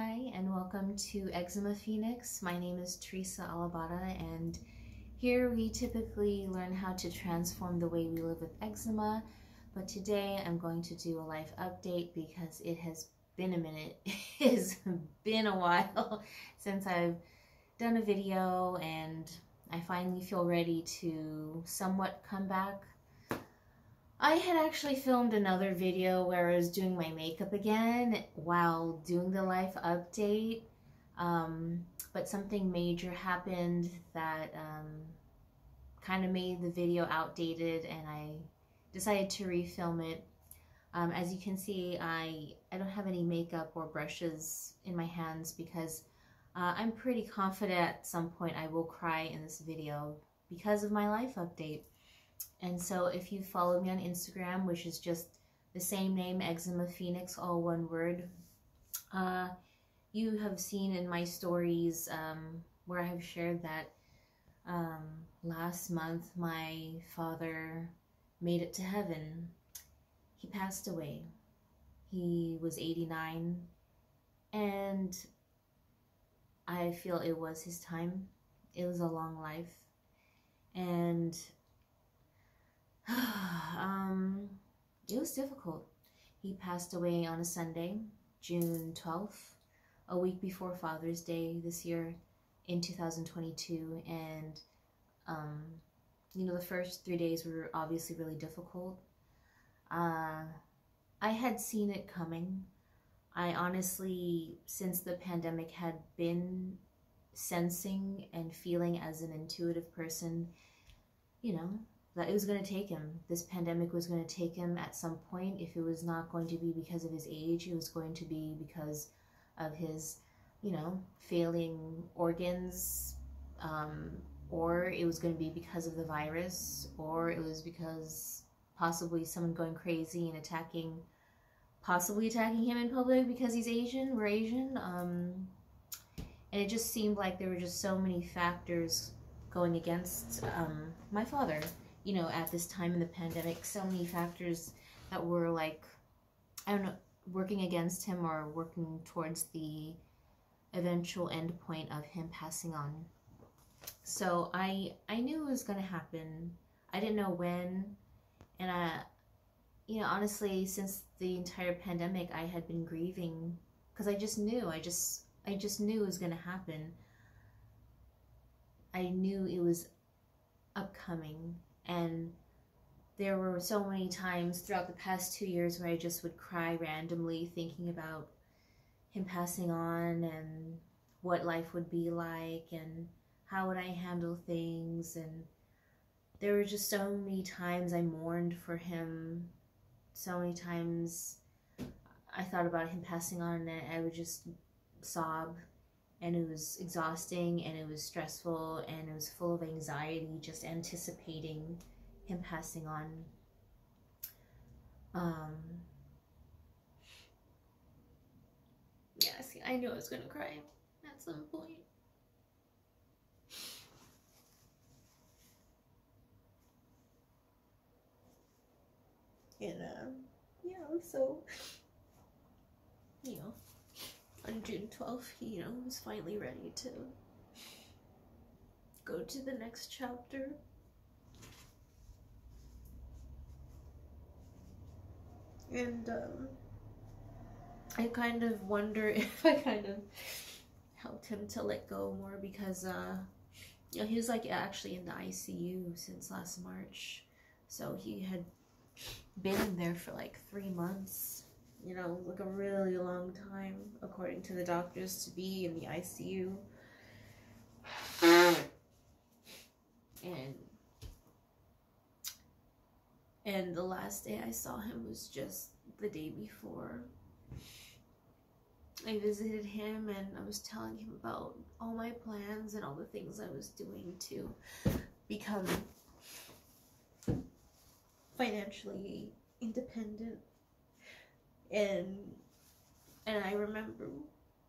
Hi and welcome to Eczema Phoenix. My name is Teresa Alabata, and here we typically learn how to transform the way we live with eczema. But today I'm going to do a life update because it has been a minute. It has been a while since I've done a video, and I finally feel ready to somewhat come back. I had actually filmed another video where I was doing my makeup again while doing the life update, but something major happened that kind of made the video outdated, and I decided to refilm it. As you can see, I don't have any makeup or brushes in my hands because I'm pretty confident at some point I will cry in this video because of my life update. And so if you follow me on Instagram, which is just the same name, Eczema Phoenix, all one word, you have seen in my stories where I have shared that last month my father made it to heaven. He passed away. He was 89, and I feel it was his time. It was a long life, and it was difficult. He passed away on a Sunday, June 12th, a week before Father's Day this year in 2022. And, you know, the first 3 days were obviously really difficult. I had seen it coming. I honestly, since the pandemic, had been sensing and feeling as an intuitive person, you know, that it was going to take him. This pandemic was going to take him at some point. If it was not going to be because of his age, it was going to be because of his, you know, failing organs, or it was going to be because of the virus, or it was because possibly someone going crazy and possibly attacking him in public because he's Asian. We're Asian. And it just seemed like there were just so many factors going against my father. You know, at this time in the pandemic, so many factors that were like, I don't know, working against him or working towards the eventual end point of him passing on. So I knew it was going to happen. I didn't know when. And you know, honestly, since the entire pandemic, I had been grieving because I just knew. I just knew it was going to happen. I knew it was upcoming. And there were so many times throughout the past 2 years where I just would cry randomly thinking about him passing on and what life would be like and how would I handle things. And there were just so many times I mourned for him. So many times I thought about him passing on and I would just sob. And it was exhausting, and it was stressful, and it was full of anxiety, just anticipating him passing on. Yeah, see, I knew I was gonna cry at some point. And, yeah, so, you know, on June 12th, he, you know, was finally ready to go to the next chapter. And I kind of wonder if I kind of helped him to let go more because, you know, he was like actually in the ICU since last March. So he had been in there for like 3 months. You know, like a really long time, according to the doctors, to be in the ICU. And the last day I saw him was just the day before. I visited him and I was telling him about all my plans and all the things I was doing to become financially independent. And I remember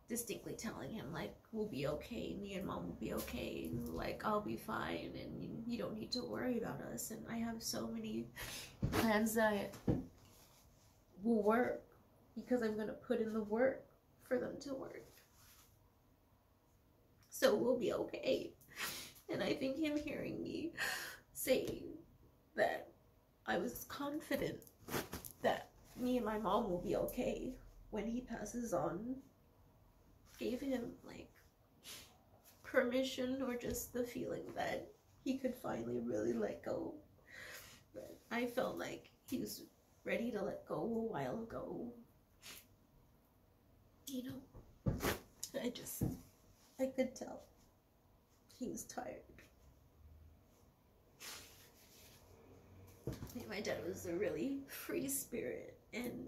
distinctly telling him, like, we'll be okay, me and Mom will be okay, like, I'll be fine, and you don't need to worry about us. And I have so many plans that will work because I'm going to put in the work for them to work. So we'll be okay. And I think him hearing me say that I was confident that me and my mom will be okay when he passes on gave him like permission, or just the feeling that he could finally really let go. But I felt like he was ready to let go a while ago. You know, I could tell he was tired. My dad was a really free spirit, and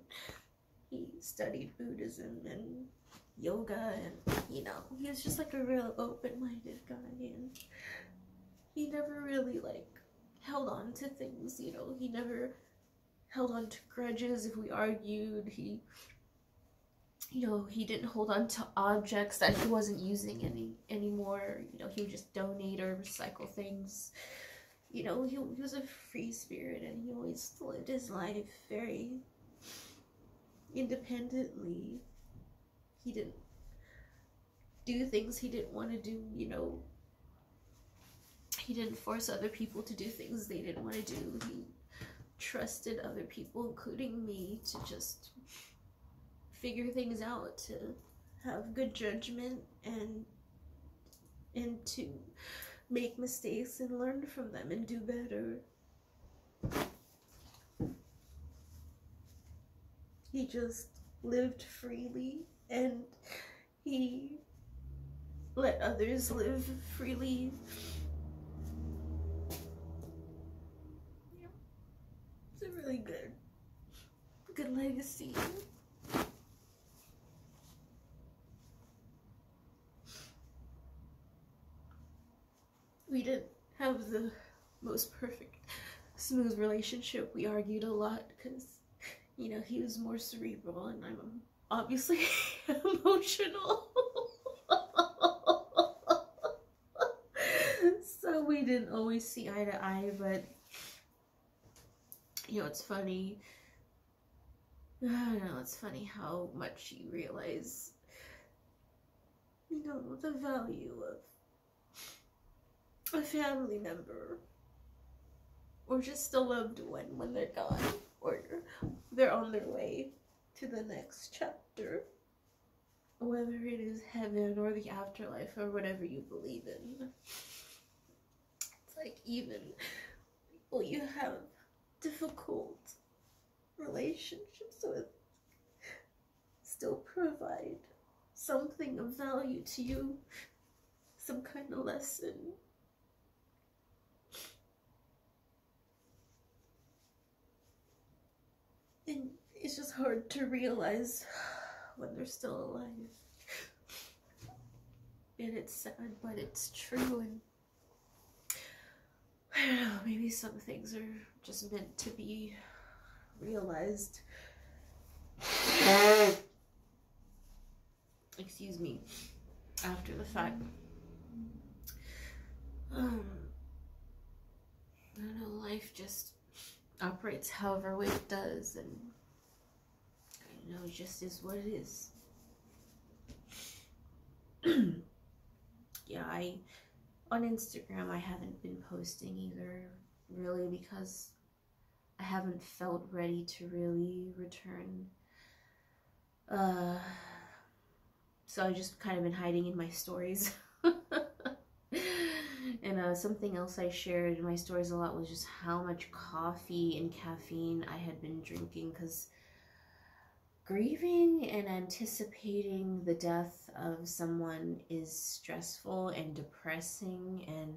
he studied Buddhism and yoga, and you know, he was just like a real open-minded guy, and he never really like held on to things, you know. He never held on to grudges. If we argued, he didn't hold on to objects that he wasn't using anymore. You know, he would just donate or recycle things. You know, he was a free spirit, and he always lived his life very independently. He didn't do things he didn't want to do, you know. He didn't force other people to do things they didn't want to do. He trusted other people, including me, to just figure things out, to have good judgment, and to make mistakes and learn from them and do better. He just lived freely, and he let others live freely. Yeah. It's a really good legacy. We didn't have the most perfect, smooth relationship. We argued a lot because, you know, he was more cerebral and I'm obviously emotional. So we didn't always see eye to eye, but, you know, it's funny. I don't know, it's funny how much you realize, you know, the value of a family member, or just a loved one when they're gone, or they're on their way to the next chapter, whether it is heaven or the afterlife or whatever you believe in. It's like, even people you have difficult relationships with still provide something of value to you, some kind of lesson. And it's just hard to realize when they're still alive. And it's sad, but it's true. And I don't know, maybe some things are just meant to be realized. Excuse me. After the fact. I don't know, life just operates however way it does, and you know, it just is what it is. Yeah, on Instagram I haven't been posting either, really, because I haven't felt ready to really return. So I've just kind of been hiding in my stories. And something else I shared in my stories a lot was just how much coffee and caffeine I had been drinking, because grieving and anticipating the death of someone is stressful and depressing, and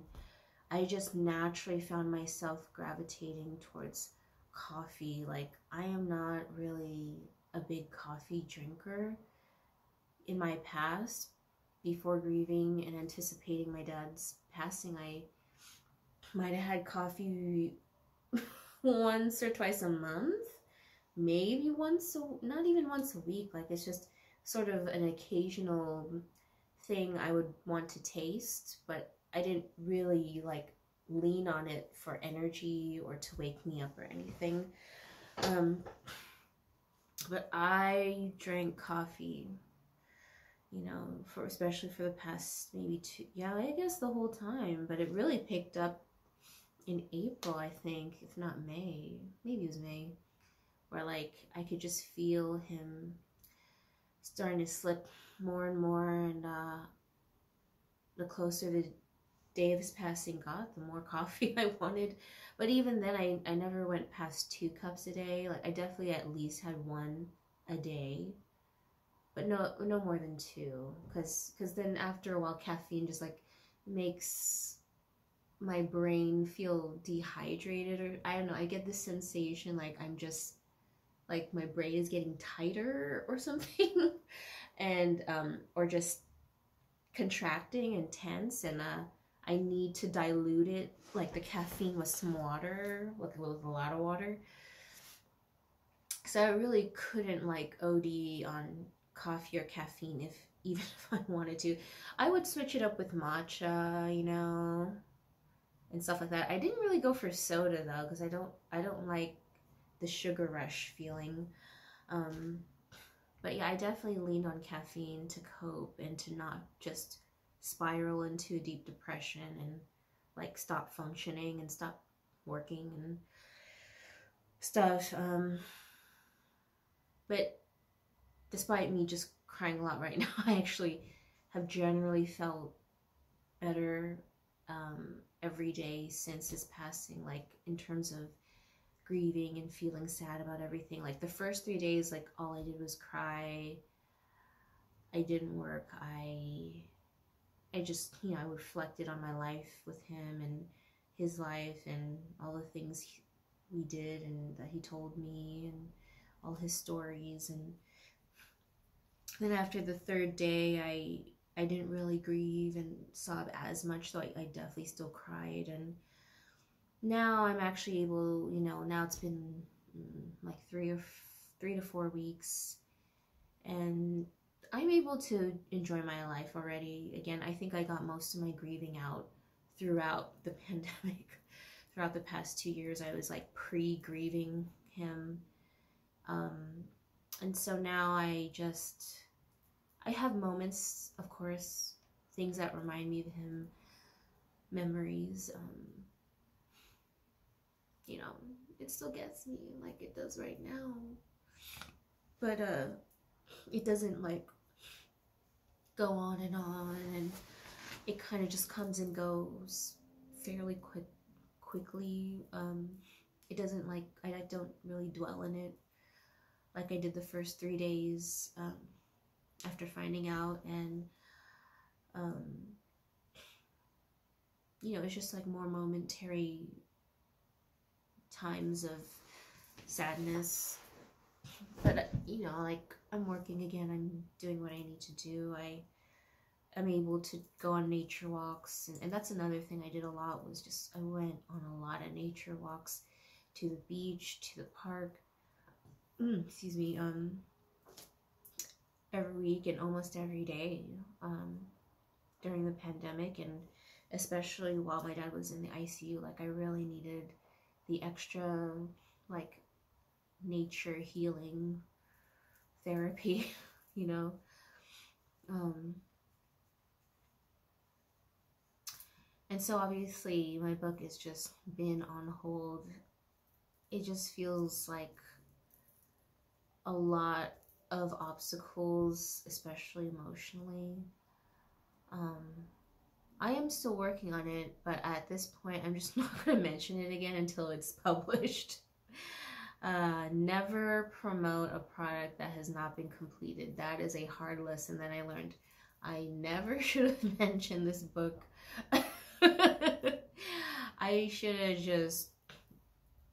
I just naturally found myself gravitating towards coffee. Like, I am not really a big coffee drinker. In my past, before grieving and anticipating my dad's passing, I might have had coffee once or twice a month, maybe not even once a week. Like, it's just sort of an occasional thing I would want to taste, but I didn't really like lean on it for energy or to wake me up or anything. But I drank coffee, you for especially for the past maybe I guess the whole time, but it really picked up in April, I think, if not May. Maybe it was May, where like I could just feel him starting to slip more and more, and the closer the day of his passing got, the more coffee I wanted. But even then, I never went past 2 cups a day. Like I definitely at least had 1 a day, but no more than 2, because then after a while caffeine just like makes my brain feel dehydrated, or I don't know, I get this sensation like I'm just like my brain is getting tighter or something and or just contracting and tense, and I need to dilute it like the caffeine with some water, like with a lot of water. So I really couldn't like OD on coffee or caffeine even if I wanted to. I would switch it up with matcha, and stuff like that. I didn't really go for soda though, because I don't like the sugar rush feeling. But yeah, I definitely leaned on caffeine to cope and to not just spiral into a deep depression and like stop functioning and stop working and stuff. But despite me just crying a lot right now, I actually have generally felt better every day since his passing, like in terms of grieving and feeling sad about everything. Like the first 3 days, like all I did was cry. I didn't work. I just, I reflected on my life with him and his life and all the things we did and that he told me and all his stories. And then after the 3rd day, I didn't really grieve and sob as much, so I definitely still cried. And now I'm actually able, now it's been like 3 to 4 weeks, and I'm able to enjoy my life already. Again, I think I got most of my grieving out throughout the pandemic. Throughout the past 2 years, I was like pre-grieving him. And so now I have moments, of course, things that remind me of him, memories. It still gets me like it does right now. But it doesn't like go on, and it kind of just comes and goes fairly quickly. It doesn't like, I don't really dwell in it like I did the first 3 days after finding out. And it's just like more momentary times of sadness. But like I'm working again, I'm doing what I need to do. I'm able to go on nature walks, and that's another thing I did a lot, was just I went on a lot of nature walks, to the beach, to the park, excuse me, every week and almost every day during the pandemic, and especially while my dad was in the ICU. Like I really needed the extra like nature healing therapy, and so obviously my book has just been on hold. It just feels like a lot of obstacles, especially emotionally. I am still working on it, but at this point I'm just not going to mention it again until it's published. Never promote a product that has not been completed. That is a hard lesson that I learned. I never should have mentioned this book. I should have just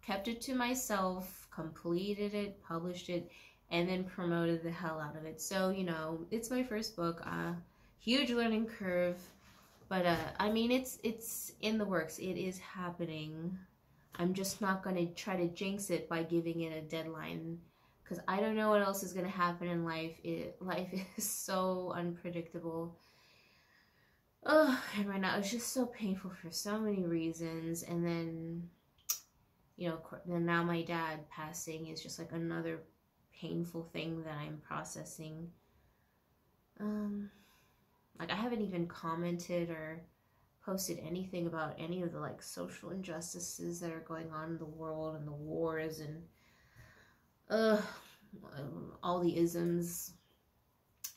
kept it to myself, completed it, published it, and then promoted the hell out of it. So, it's my first book, huge learning curve, but I mean, it's in the works. It is happening. I'm just not going to try to jinx it by giving it a deadline, because I don't know what else is going to happen in life. Life is so unpredictable. And right now it's just so painful for so many reasons. And then, then now my dad passing is just like another painful thing that I'm processing. like, I haven't even commented or posted anything about any of the like social injustices that are going on in the world, and the wars, and all the isms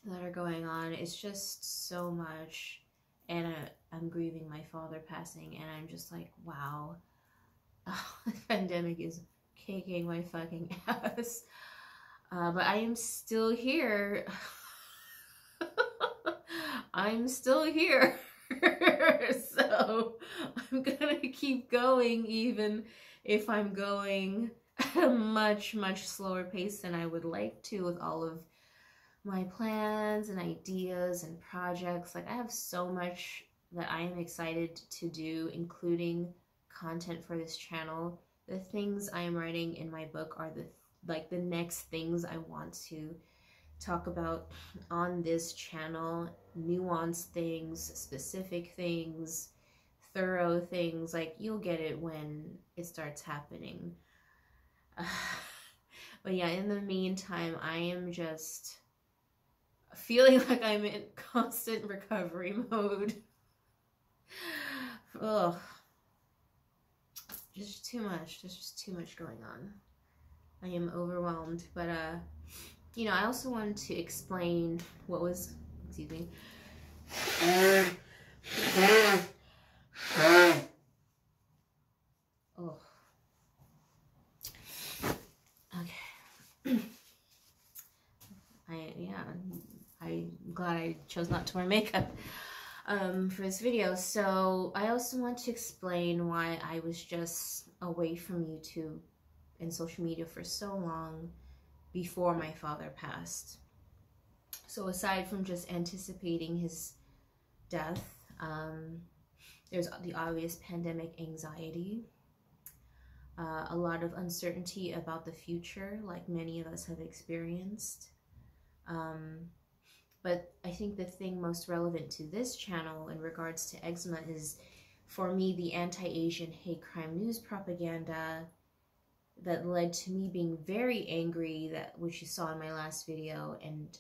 that are going on. It's just so much. And I'm grieving my father passing, and I'm just like, wow, the pandemic is kicking my fucking ass. But I am still here. I'm still here. So I'm gonna keep going, even if I'm going at a much, much slower pace than I would like to, with all of my plans and ideas and projects. Like, I have so much that I am excited to do, including content for this channel. The things I am writing in my book are the next things I want to talk about on this channel. Nuanced things, specific things, thorough things. Like, you'll get it when it starts happening. But yeah, in the meantime, I am just feeling like I'm in constant recovery mode. Ugh. Just too much. There's just too much going on. I am overwhelmed. But, you know, I also wanted to explain what was, excuse me. Oh. Okay. I'm glad I chose not to wear makeup for this video. So I also want to explain why I was just away from YouTube and social media for so long before my father passed. So aside from just anticipating his death, there's the obvious pandemic anxiety, a lot of uncertainty about the future, like many of us have experienced. But I think the thing most relevant to this channel in regards to eczema is, for me, the anti-Asian hate crime news propaganda that led to me being very angry, which you saw in my last video. And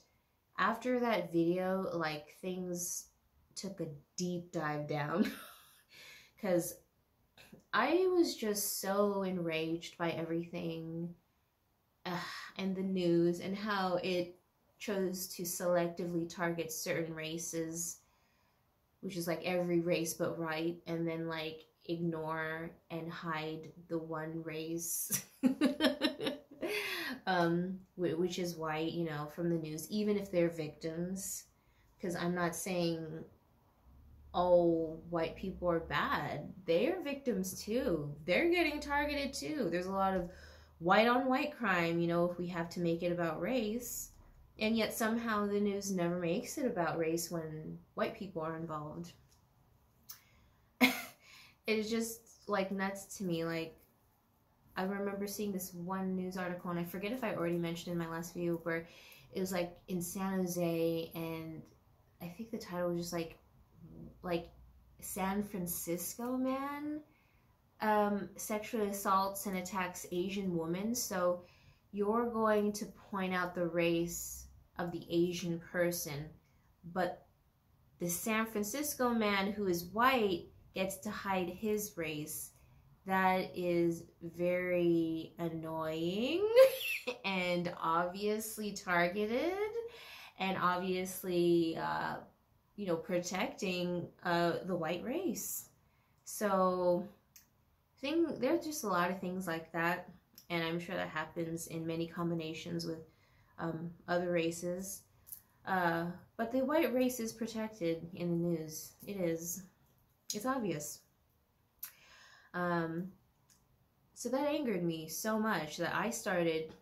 after that video, like, things took a deep dive down because I was just so enraged by everything and the news, and how it chose to selectively target certain races, which is like every race but right, and then like ignore and hide the one race which is white, you know, from the news, even if they're victims. Because I'm not saying all white people are bad. They are victims too. They're getting targeted too. There's a lot of white on white crime, you know, if we have to make it about race. And yet somehow the news never makes it about race when white people are involved. It's just like nuts to me. Like, I remember seeing this one news article, and I forget if I already mentioned in my last video, where it was like in San Jose, and I think the title was just like San Francisco man sexually assaults and attacks Asian women. So you're going to point out the race of the Asian person, but the San Francisco man who is white gets to hide his race. That is very annoying and obviously targeted, and obviously you know, protecting the white race. So there's just a lot of things like that, and I'm sure that happens in many combinations with other races. But the white race is protected in the news. It is. It's obvious. So that angered me so much that I started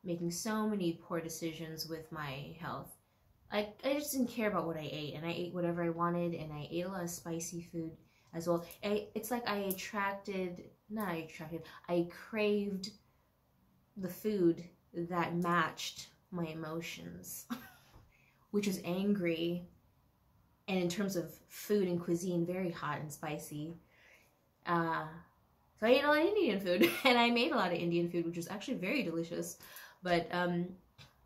making so many poor decisions with my health. I just didn't care about what I ate, and I ate whatever I wanted, and I ate a lot of spicy food as well. It's like I craved the food that matched my emotions, which was angry, and in terms of food and cuisine, very hot and spicy. So I ate a lot of Indian food, and I made a lot of Indian food, which was actually very delicious, but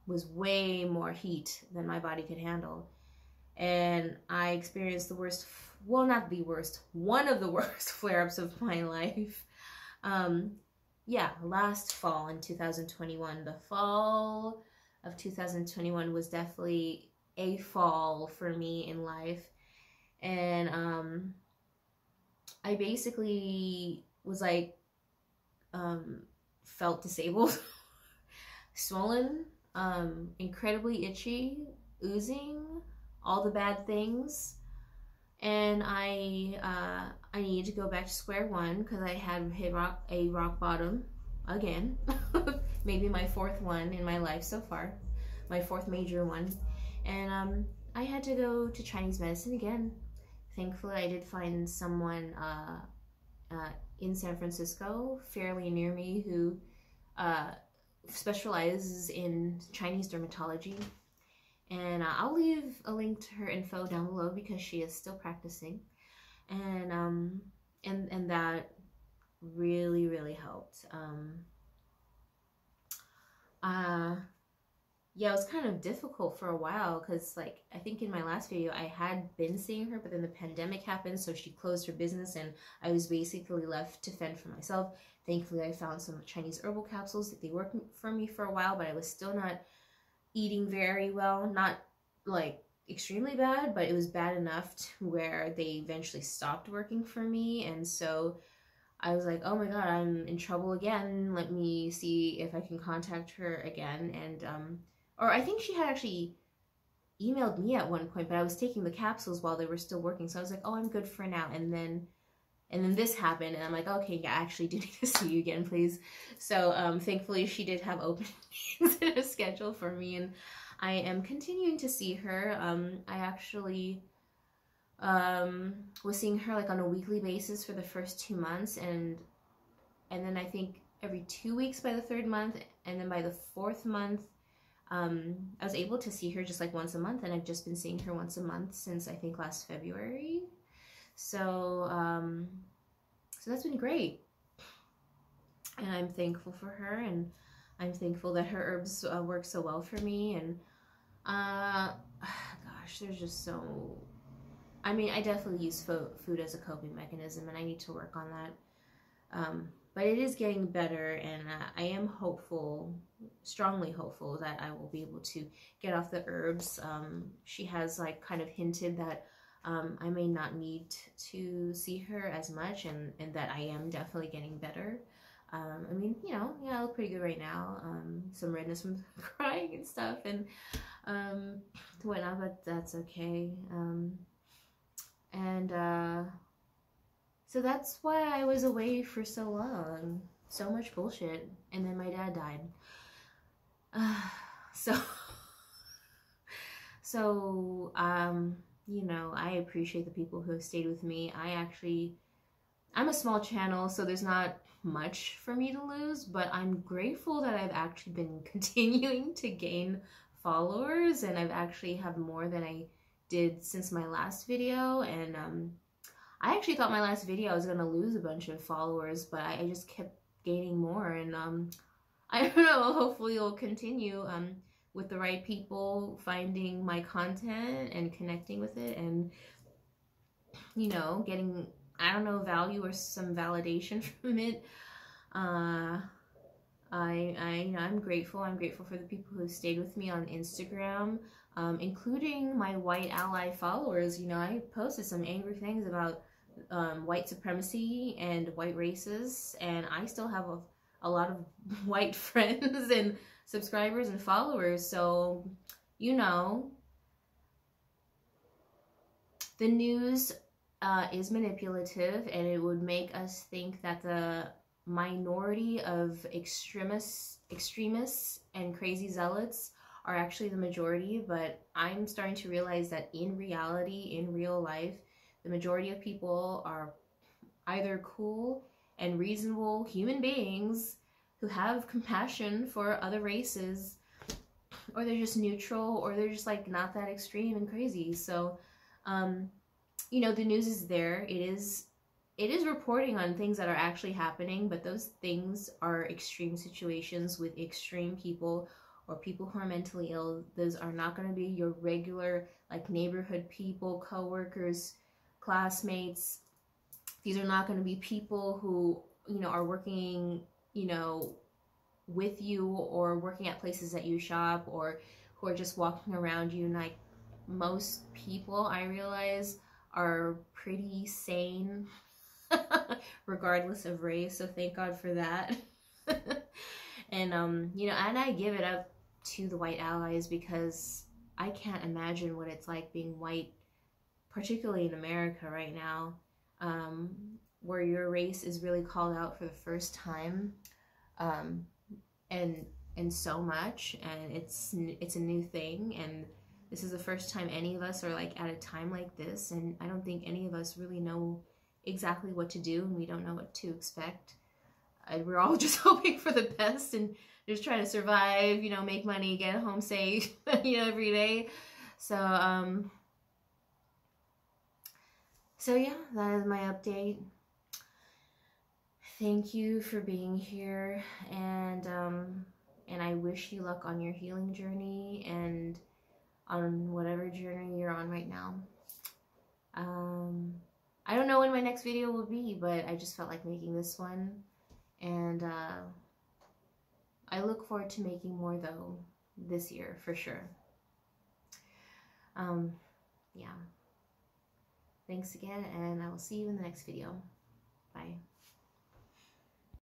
was way more heat than my body could handle. and I experienced the worst, well, not the worst, one of the worst flare-ups of my life. Yeah, last fall in 2021. The fall of 2021 was definitely a fall for me in life. And I basically was like, felt disabled, swollen, incredibly itchy, oozing, all the bad things. And I needed to go back to square one because I had hit a rock bottom again. Maybe my fourth one in my life so far, my fourth major one. And I had to go to Chinese medicine again. Thankfully, I did find someone in San Francisco, fairly near me, who specializes in Chinese dermatology. And I'll leave a link to her info down below because she is still practicing, and that really helped. Yeah, it was kind of difficult for a while because, like, I think in my last video I had been seeing her, but then the pandemic happened, so she closed her business and I was basically left to fend for myself. Thankfully, I found some Chinese herbal capsules that they worked for me for a while, but I was still not eating very well. Not like extremely bad, but it was bad enough to where they eventually stopped working for me. And so I was like, oh my god, I'm in trouble again. Let me see if I can contact her again. And or I think she had actually emailed me at one point, but I was taking the capsules while they were still working, so I was like, oh, I'm good for now. And then this happened, and I'm like, okay, yeah, I actually do need to see you again, please. So thankfully she did have openings in her schedule for me, and I am continuing to see her. I actually was seeing her like on a weekly basis for the first 2 months, and then I think every 2 weeks by the 3rd month, and then by the 4th month I was able to see her just like once a month, and I've just been seeing her once a month since I think last February. So so that's been great, and I'm thankful for her, and I'm thankful that her herbs work so well for me. And gosh, there's just so, I mean, I definitely use food as a coping mechanism, and I need to work on that. But it is getting better, and I am hopeful, strongly hopeful, that I will be able to get off the herbs. She has like kind of hinted that I may not need to see her as much, and that I am definitely getting better. I mean, you know, yeah, I look pretty good right now. Some redness from crying and stuff, and whatnot, but that's okay. So that's why I was away for so long. So much bullshit. And then my dad died. You know, I appreciate the people who have stayed with me. I'm a small channel, so there's not much for me to lose, but I'm grateful that I've actually been continuing to gain followers, and I've actually have more than I did since my last video. And I actually thought my last video I was gonna lose a bunch of followers, but I just kept gaining more, and I don't know, hopefully it'll continue with the right people finding my content and connecting with it, and, you know, getting, I don't know, value or some validation from it. I'm grateful. I'm grateful for the people who stayed with me on Instagram, including my white ally followers. You know, I posted some angry things about white supremacy and white races, and I still have a lot of white friends and subscribers and followers. So, you know, the news is manipulative, and it would make us think that the minority of extremists and crazy zealots are actually the majority. But I'm starting to realize that in reality, in real life, the majority of people are either cool and reasonable human beings who have compassion for other races, or they're just neutral, or they're just like not that extreme and crazy. So you know, the news is there. It is reporting on things that are actually happening, but those things are extreme situations with extreme people, or people who are mentally ill. Those are not going to be your regular, like, neighborhood people, co-workers, classmates. These are not going to be people who, you know, are working, you know, with you or working at places that you shop, or who are just walking around you. And like, most people, I realize, are pretty sane regardless of race, so thank God for that. And you know, and I give it up to the white allies, because I can't imagine what it's like being white, particularly in America right now, where your race is really called out for the first time, and so much, and it's a new thing, and this is the first time any of us are like at a time like this, and I don't think any of us really know exactly what to do, and we don't know what to expect. We're all just hoping for the best and just trying to survive, you know, make money, get home safe, you know, every day. So yeah, that is my update. Thank you for being here, and I wish you luck on your healing journey and on whatever journey you're on right now. I don't know when my next video will be, but I just felt like making this one, and I look forward to making more, though, this year for sure. Yeah. Thanks again, and I will see you in the next video. Bye.